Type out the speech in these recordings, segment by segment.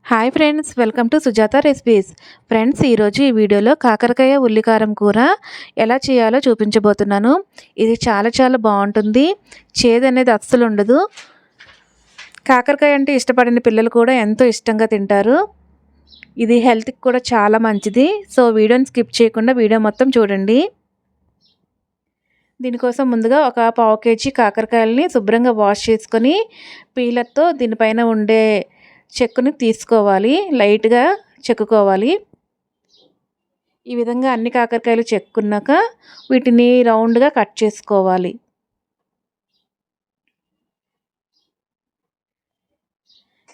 Hi friends, welcome to Sujatha recipes. Friends, ఈరోజు ఈ వీడియోలో కాకరకాయ ఉల్లికారం కూర ఎలా చేయాలో చూపించబోతున్నాను. ఇది చాలా చాలా బాగుంటుంది. చేదు అనేది అస్సలు ఉండదు. కాకరకాయ అంటే ఇష్టపడిన పిల్లలు కూడా ఎంతో ఇష్టంగా తింటారు. ఇది హెల్త్కి కూడా చాలా మంచిది. సో వీడియోని స్కిప్ చేయకుండా వీడియో మొత్తం చూడండి. దీనికోసం ముందుగా ఒక పావు కేజీ కాకరకాయలని శుభ్రంగా వాష్ చేసుకొని పీలర్తో దీనిపైన ఉండే చెక్కుని తీసుకోవాలి. లైట్గా చెక్కుకోవాలి. ఈ విధంగా అన్ని కాకరకాయలు చెక్కున్నాక వీటిని రౌండ్గా కట్ చేసుకోవాలి.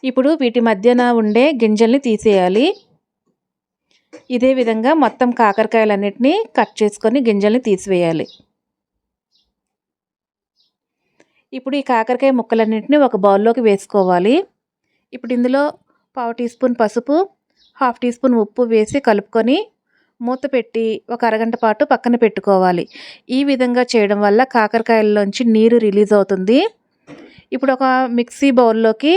ఇప్పుడు వీటి మధ్యన ఉండే గింజల్ని తీసేయాలి. ఇదే విధంగా మొత్తం కాకరకాయలన్నిటినీ కట్ చేసుకొని గింజల్ని తీసివేయాలి. ఇప్పుడు ఈ కాకరకాయ ముక్కలన్నింటినీ ఒక బౌల్లోకి వేసుకోవాలి. ఇప్పుడు ఇందులో పావు టీ స్పూన్ పసుపు, హాఫ్ టీ స్పూన్ ఉప్పు వేసి కలుపుకొని మూత పెట్టి ఒక అరగంట పాటు పక్కన పెట్టుకోవాలి. ఈ విధంగా చేయడం వల్ల కాకరకాయల్లోంచి నీరు రిలీజ్ అవుతుంది. ఇప్పుడు ఒక మిక్సీ బౌల్లోకి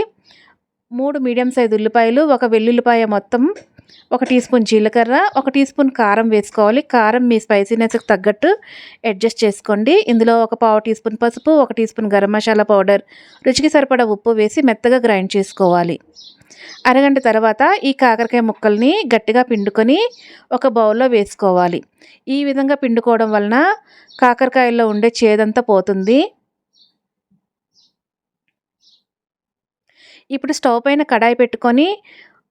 3 మీడియం సైజు ఉల్లిపాయలు, ఒక వెల్లుల్లిపాయ మొత్తం, 1 టీ స్పూన్ జీలకర్ర, 1 టీ స్పూన్ కారం వేసుకోవాలి. కారం మీ స్పైసీనెస్కి తగ్గట్టు అడ్జస్ట్ చేసుకోండి. ఇందులో ఒక పావు టీ స్పూన్ పసుపు, 1 tea spoon garam masala powder, రుచికి సరిపడా ఉప్పు వేసి మెత్తగా గ్రైండ్ చేసుకోవాలి. అరగంట తర్వాత ఈ కాకరకాయ ముక్కల్ని గట్టిగా పిండుకొని ఒక బౌల్లో వేసుకోవాలి. ఈ విధంగా పిండుకోవడం వలన కాకరకాయల్లో ఉండే చేదంతా పోతుంది. ఇప్పుడు స్టవ్ పైన కడాయి పెట్టుకొని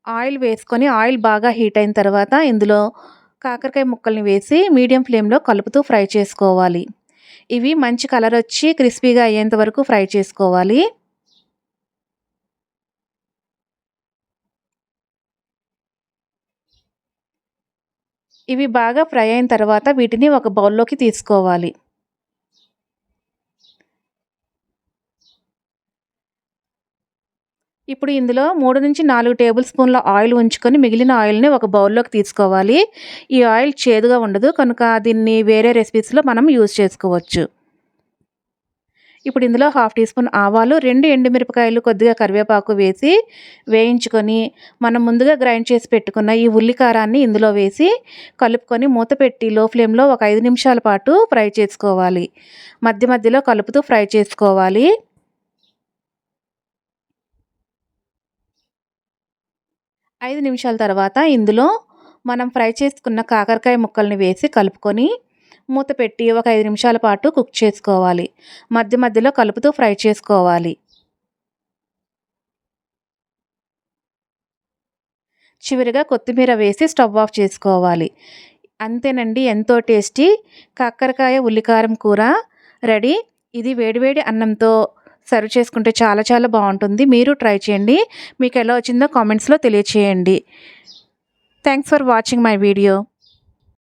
ఆయిల్ వేసుకొని ఆయిల్ బాగా హీట్ అయిన తర్వాత ఇందులో కాకరకాయ ముక్కల్ని వేసి మీడియం ఫ్లేమ్లో కలుపుతూ ఫ్రై చేసుకోవాలి. ఇవి మంచి కలర్ వచ్చి క్రిస్పీగా అయ్యేంత వరకు ఫ్రై చేసుకోవాలి. ఇవి బాగా ఫ్రై అయిన తర్వాత వీటిని ఒక బౌల్లోకి తీసుకోవాలి. ఇప్పుడు ఇందులో 3 నుంచి 4 టేబుల్ స్పూన్ల ఆయిల్ ఉంచుకొని మిగిలిన ఆయిల్ని ఒక బౌల్లోకి తీసుకోవాలి. ఈ ఆయిల్ చేదుగా ఉండదు కనుక దీన్ని వేరే రెసిపీస్లో మనం యూజ్ చేసుకోవచ్చు. ఇప్పుడు ఇందులో హాఫ్ టీ స్పూన్ ఆవాలు, 2 ఎండుమిరపకాయలు, కొద్దిగా కరివేపాకు వేసి వేయించుకొని మనం ముందుగా గ్రైండ్ చేసి పెట్టుకున్న ఈ ఉల్లికారాన్ని ఇందులో వేసి కలుపుకొని మూత పెట్టి లో ఫ్లేమ్లో ఒక 5 నిమిషాల పాటు ఫ్రై చేసుకోవాలి. మధ్య మధ్యలో కలుపుతూ ఫ్రై చేసుకోవాలి. 5 నిమిషాల తర్వాత ఇందులో మనం ఫ్రై చేసుకున్న కాకరకాయ ముక్కల్ని వేసి కలుపుకొని మూత పెట్టి ఒక 5 నిమిషాల పాటు కుక్ చేసుకోవాలి. మధ్య మధ్యలో కలుపుతూ ఫ్రై చేసుకోవాలి. చివరిగా కొత్తిమీర వేసి స్టవ్ ఆఫ్ చేసుకోవాలి. అంతేనండి, ఎంతో టేస్టీ కాకరకాయ ఉల్లికారం కూర రెడీ. ఇది వేడివేడి అన్నంతో సర్వ్ చేసుకుంటే చాలా చాలా బాగుంటుంది. మీరు ట్రై చేయండి. మీకు ఎలా వచ్చిందో కామెంట్స్లో తెలియచేయండి. Thanks for watching my video.